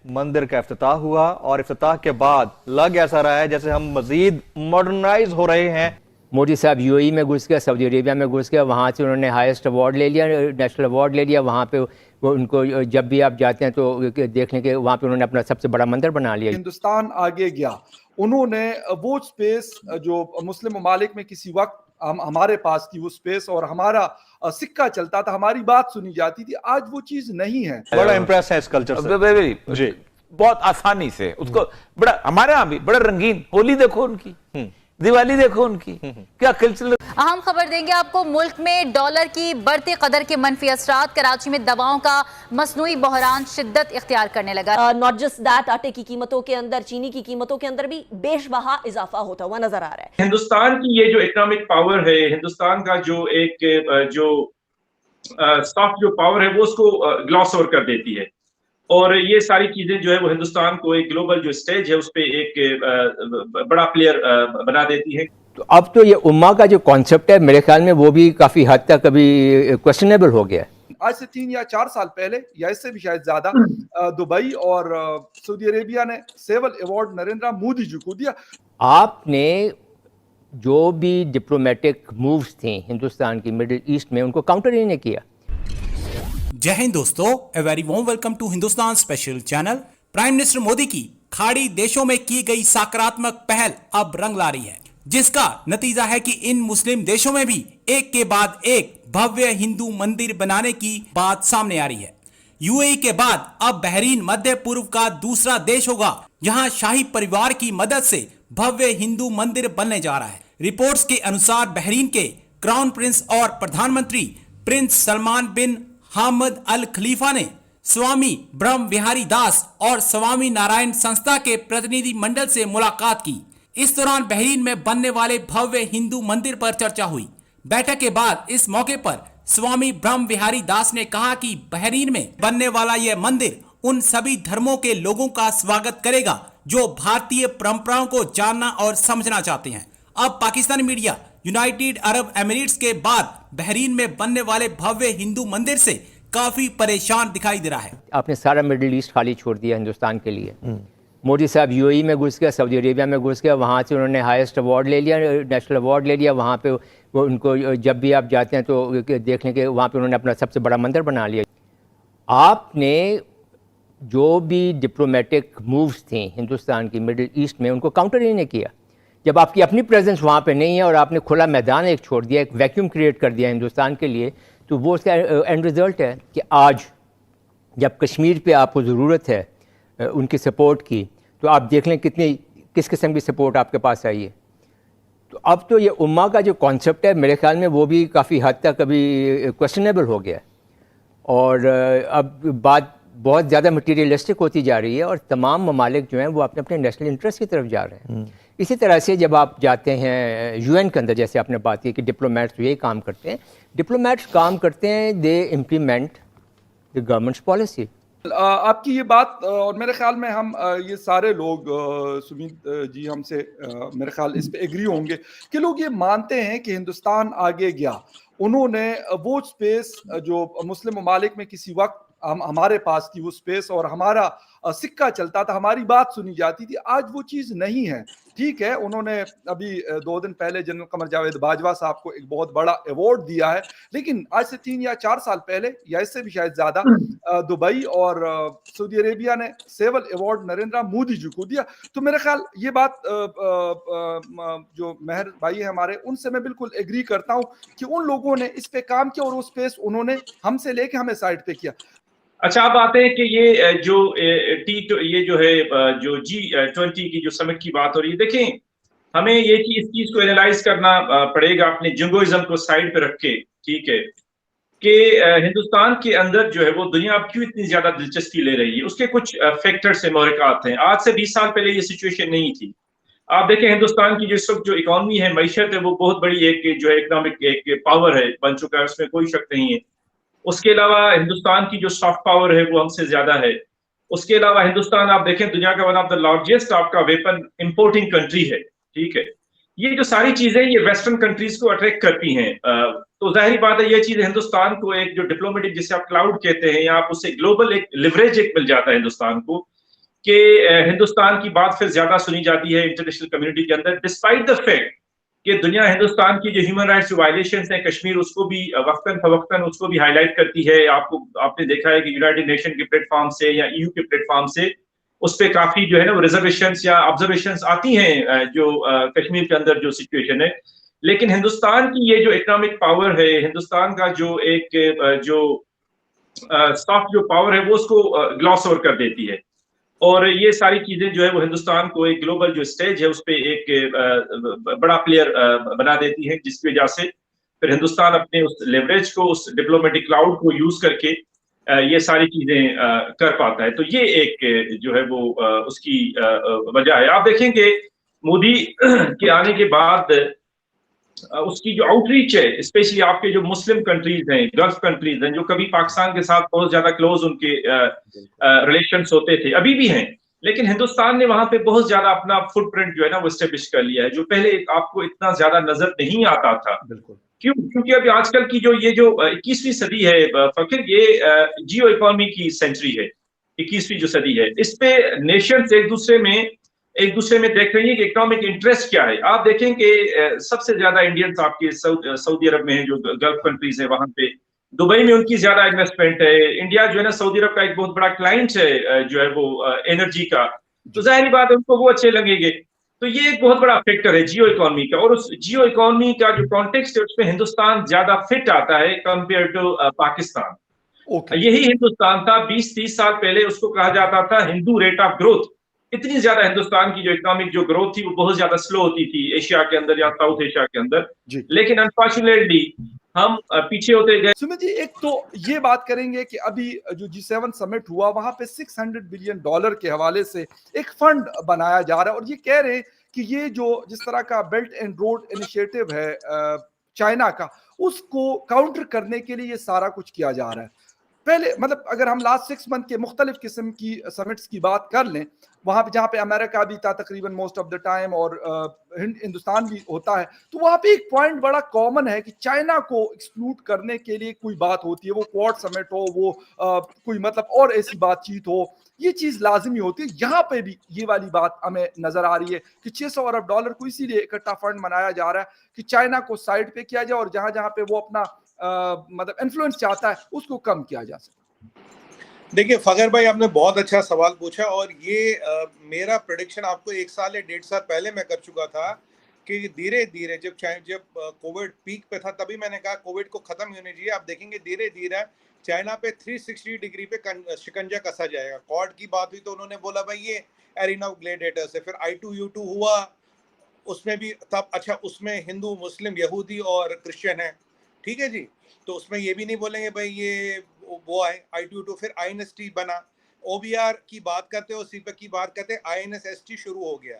मंदिर का इफ्तिताह हुआ और इफ्तिताह के बाद लग ऐसा रहा है जैसे हम मजीद मॉडर्नाइज हो रहे हैं। मोदी साहब यूएई में घुस गया, सऊदी अरेबिया में घुस गया, वहाँ से उन्होंने हाईएस्ट अवार्ड ले लिया, नेशनल अवार्ड ले लिया। वहाँ पे वो उनको जब भी आप जाते हैं तो देखने के वहाँ पे उन्होंने अपना सबसे बड़ा मंदिर बना लिया। हिंदुस्तान आगे गया, उन्होंने वो स्पेस जो मुस्लिम ममालिक में किसी वक्त हमारे पास थी वो स्पेस और हमारा सिक्का चलता था, हमारी बात सुनी जाती थी, आज वो चीज नहीं है। बड़ा इंप्रेस है इस कल्चर से जी, बहुत आसानी से उसको बड़ा, हमारे यहाँ भी बड़ा रंगीन, होली देखो उनकी, दिवाली देखो उनकी, क्या कल्चरल। अहम खबर देंगे आपको, मुल्क में डॉलर की बढ़ते कदर के मनफी असरात, कराची में दवाओं का मसनूई बहरान शिद्दत इख्तियार करने लगा। नॉट जस्ट दैट, आटे की कीमतों के अंदर, चीनी की कीमतों के अंदर भी बेशबहा इजाफा होता हुआ नजर आ रहा है। हिंदुस्तान की ये जो इकोनॉमिक पावर है, हिंदुस्तान का जो एक जो सॉफ्ट जो पावर है वो उसको ग्लॉस ओवर कर देती है, और ये सारी चीजें जो है वो हिंदुस्तान को एक ग्लोबल जो स्टेज है उस पे एक बड़ा प्लेयर बना देती है। तो अब तो ये उम्मा का जो कॉन्सेप्ट है मेरे ख्याल में वो भी काफी हद तक अभी क्वेश्चनेबल हो गया है। आज से 3 या 4 साल पहले या इससे भी शायद ज्यादा दुबई और सऊदी अरेबिया ने सिविल अवार्ड नरेंद्र मोदी जी को दिया। आपने जो भी डिप्लोमेटिक मूव्स थे हिंदुस्तान की मिडिल ईस्ट में, उनको काउंटर ही नहीं किया। जय हिंद दोस्तों, a very warm welcome to Hindustan special channel. Prime minister Modi की खाड़ी देशों में की गई सकारात्मक पहल अब रंग ला रही है, जिसका नतीजा है कि इन मुस्लिम देशों में भी एक के बाद एक भव्य हिंदू मंदिर बनाने की बात सामने आ रही है। यूएई के बाद अब बहरीन मध्य पूर्व का दूसरा देश होगा जहां शाही परिवार की मदद से भव्य हिंदू मंदिर बनने जा रहा है। रिपोर्ट्स के अनुसार बहरीन के क्राउन प्रिंस और प्रधानमंत्री प्रिंस सलमान बिन हामद अल खलीफा ने स्वामी ब्रह्म विहारी दास और स्वामी नारायण संस्था के प्रतिनिधि मंडल से मुलाकात की। इस दौरान बहरीन में बनने वाले भव्य हिंदू मंदिर पर चर्चा हुई। बैठक के बाद इस मौके पर स्वामी ब्रह्म विहारी दास ने कहा कि बहरीन में बनने वाला यह मंदिर उन सभी धर्मों के लोगों का स्वागत करेगा जो भारतीय परंपराओं को जानना और समझना चाहते हैं। अब Pakistani media United Arab Emirates के बाद बहरीन में बनने वाले भव्य हिंदू मंदिर से काफी परेशान दिखाई दे रहा है। आपने सारा मिडिल ईस्ट खाली छोड़ दिया हिंदुस्तान के लिए। मोदी साहब यूएई में घुस गया, सऊदी अरेबिया में घुस गया, वहाँ से उन्होंने हाईएस्ट अवार्ड ले लिया, नेशनल अवार्ड ले लिया। वहाँ पे वो उनको जब भी आप जाते हैं तो देखने के वहाँ पे उन्होंने अपना सबसे बड़ा मंदिर बना लिया। आपने जो भी डिप्लोमेटिक मूव्स थे हिंदुस्तान की मिडिल ईस्ट में, उनको काउंटर ही नहीं किया। जब आपकी अपनी प्रेजेंस वहाँ पे नहीं है और आपने खुला मैदान एक छोड़ दिया, एक वैक्यूम क्रिएट कर दिया हिंदुस्तान के लिए, तो वो उसका एंड रिज़ल्ट है कि आज जब कश्मीर पे आपको ज़रूरत है उनकी सपोर्ट की, तो आप देख लें किस किस्म की सपोर्ट आपके पास आई है। तो अब तो ये उम्मा का जो कॉन्सेप्ट है मेरे ख्याल में वो भी काफ़ी हद तक अभी क्वेश्चनेबल हो गया है, और अब बात बहुत ज़्यादा मटीरियलिस्टिक होती जा रही है और तमाम ममालिक जो हैं वो अपने अपने नेशनल इंटरेस्ट की तरफ जा रहे हैं। इसी तरह से जब आप जाते हैं यूएन के अंदर, जैसे आपने बात की कि डिप्लोमेट्स यही काम करते हैं, डिप्लोमेट्स काम करते हैं, they implement the governments policy. आपकी ये बात और मेरे ख्याल में हम ये सारे लोग सुमीत जी हमसे मेरे ख्याल इस पे एग्री होंगे कि लोग ये मानते हैं कि हिंदुस्तान आगे गया, उन्होंने वो स्पेस जो मुस्लिम ममालिक में किसी वक्त हमारे पास थी वो स्पेस और हमारा सिक्का चलता था, हमारी बात सुनी जाती थी, आज वो चीज नहीं है। ठीक है, उन्होंने अभी 2 दिन पहले जनरल कमर जावेद बाजवा साहब को एक बहुत बड़ा अवार्ड दिया है, लेकिन आज से 3 या 4 साल पहले या इससे भी शायद ज्यादा दुबई और सऊदी अरेबिया ने सिविल अवार्ड नरेंद्र मोदी जी को दिया। तो मेरे ख्याल ये बात जो मेहर भाई है हमारे, उनसे मैं बिल्कुल एग्री करता हूँ कि उन लोगों ने इस पे काम किया और वो स्पेस उन्होंने हमसे लेके हमें साइड पे किया। अच्छा, अब आते हैं कि ये जो ये जो है जो G20 की जो समिट की बात हो रही है, देखें हमें इस चीज को एनालाइज करना पड़ेगा अपने जिंगोइज्म को साइड पे रख के, ठीक है, कि हिंदुस्तान के अंदर जो है वो दुनिया अब क्यों इतनी ज्यादा दिलचस्पी ले रही है। उसके कुछ फैक्टर्स है, महरक़ात हैं। आज से 20 साल पहले ये सिचुएशन नहीं थी। आप देखें हिंदुस्तान की जो इस वक्त जो इकोनॉमी है, मैशत है, वो बहुत बड़ी एक जो है इकोनॉमिक एक पावर है, बन चुका है, उसमें कोई शक नहीं है। उसके अलावा हिंदुस्तान की जो सॉफ्ट पावर है वो हमसे ज्यादा है। उसके अलावा हिंदुस्तान आप देखें दुनिया का वन ऑफ द लार्जेस्ट आपका वेपन इंपोर्टिंग कंट्री है, ठीक है। ये जो सारी चीजें ये वेस्टर्न कंट्रीज को अट्रैक्ट करती हैं, तो जाहिर बात है ये चीज हिंदुस्तान को एक जो डिप्लोमेटिक जिसे आप क्लाउड कहते हैं, या आप उससे ग्लोबल एक लिवरेज एक मिल जाता है हिंदुस्तान को, कि हिंदुस्तान की बात फिर ज्यादा सुनी जाती है इंटरनेशनल कम्युनिटी के अंदर, डिस्पाइट द फैक्ट कि दुनिया हिंदुस्तान की जो ह्यूमन राइट्स वायलेशंस हैं कश्मीर, उसको भी वक्तन फवक्तन उसको भी हाईलाइट करती है। आपने देखा है कि यूनाइटेड नेशन के प्लेटफॉर्म से या ईयू के प्लेटफॉर्म से उस पर काफी जो है ना वो रिजर्वेशंस या ऑब्जर्वेशंस आती हैं जो कश्मीर के अंदर जो सिचुएशन है। लेकिन हिंदुस्तान की ये जो इकोनॉमिक पावर है, हिंदुस्तान का जो एक जो सॉफ्ट जो पावर है वो उसको ग्लॉस ओवर कर देती है। और ये सारी चीजें जो है वो हिंदुस्तान को एक ग्लोबल जो स्टेज है उस पर एक बड़ा प्लेयर बना देती है, जिसकी वजह से फिर हिंदुस्तान अपने उस लेवरेज को, उस डिप्लोमेटिक क्लाउड को यूज करके ये सारी चीजें कर पाता है। तो ये एक जो है वो उसकी वजह है। आप देखेंगे मोदी के आने के बाद उसकी जो आउटरीच है, स्पेशली आपके जो मुस्लिम कंट्रीज हैं, गल्फ कंट्रीज हैं, जो कभी पाकिस्तान के साथ बहुत ज्यादा क्लोज उनके रिलेशंस होते थे, अभी भी हैं, लेकिन हिंदुस्तान ने वहां पे बहुत ज्यादा अपना फुटप्रिंट जो है ना वो एस्टेब्लिश कर लिया है, जो पहले आपको इतना ज्यादा नजर नहीं आता था। क्यों? क्योंकि अभी आजकल की जो ये जो 21वीं सदी है फकीर, ये जियो इकोनॉमी की सेंचुरी है, 21वीं जो सदी है, इस पे नेशंस एक दूसरे में देख रही है कि इकोनॉमिक इंटरेस्ट क्या है। आप देखें कि सबसे ज्यादा इंडियंस आपके सऊदी अरब में है, जो गल्फ कंट्रीज है वहां पे, दुबई में उनकी ज्यादा इन्वेस्टमेंट है। इंडिया जो है ना सऊदी अरब का एक बहुत बड़ा क्लाइंट है जो है वो एनर्जी का, तो जाहिर बात है उनको वो अच्छे लगेंगे। तो ये एक बहुत बड़ा फैक्टर है जियो इकोनॉमी का, और उस जियो इकोनॉमी का जो कॉन्टेक्स्ट है उसमें हिंदुस्तान ज्यादा फिट आता है कंपेयर टू पाकिस्तान। यही हिंदुस्तान था 20-30 साल पहले, उसको कहा जाता था हिंदू रेट ऑफ ग्रोथ। इतनी ज्यादा हिंदुस्तान की जो इकोनॉमिक जो ग्रोथ थी वो बहुत ज्यादा स्लो होती थी एशिया के अंदर या साउथ एशिया के अंदर, लेकिन अनफॉर्चुनेटली हम पीछे होते गए। सुमित जी, एक तो ये बात करेंगे कि अभी जो G7 समिट हुआ वहां पे $600 बिलियन के हवाले से एक फंड बनाया जा रहा है, और ये कह रहे हैं कि ये जो जिस तरह का बेल्ट एंड रोड इनिशिएटिव है चाइना का, उसको काउंटर करने के लिए ये सारा कुछ किया जा रहा है। पहले मतलब अगर हम लास्ट 6 मंथ के मुख्तलिफ किस्म की समिट्स की बात कर लें, वहां पे जहाँ पे अमेरिका भी था तकरीबन मोस्ट ऑफ द टाइम, और हिंदुस्तान भी होता है, तो वहां पे एक पॉइंट बड़ा कॉमन है कि चाइना को एक्सक्लूड करने के लिए कोई बात होती है, वो क्वाड समिट हो, वो कोई मतलब और ऐसी बातचीत हो, ये चीज लाजमी होती है। यहाँ पे भी ये वाली बात हमें नजर आ रही है कि $600 अरब को इसीलिए इकट्ठा फंड बनाया जा रहा है कि चाइना को साइड पे किया जाए, और जहां जहां पे वो अपना मतलब इन्फ्लुएंस चाहता है उसको कम किया जा सके। देखिए फखर भाई, आपने बहुत अच्छा सवाल पूछा, और ये मेरा प्रेडिक्शन आपको 1 साल या 1.5 साल पहले मैं कर चुका था कि धीरे धीरे जब कोविड पीक पे था तभी मैंने कहा कोविड को खत्म होने चाहिए। आप देखेंगे धीरे धीरे चाइना पे 360 डिग्री पे शिकंजा कसा जाएगा। क्वाड की बात हुई तो उन्होंने बोला भाई ये एरिना ऑफ ग्लैडिएटर्स है। फिर I2U2 हुआ, उसमें भी तब अच्छा उसमें हिंदू मुस्लिम यहूदी और क्रिश्चियन है, ठीक है जी, तो उसमें ये भी नहीं बोलेंगे भाई ये वो है I2U2। फिर INST बना, OBR की बात करते हो, CPEC की बात करते हैं, INSST शुरू हो गया।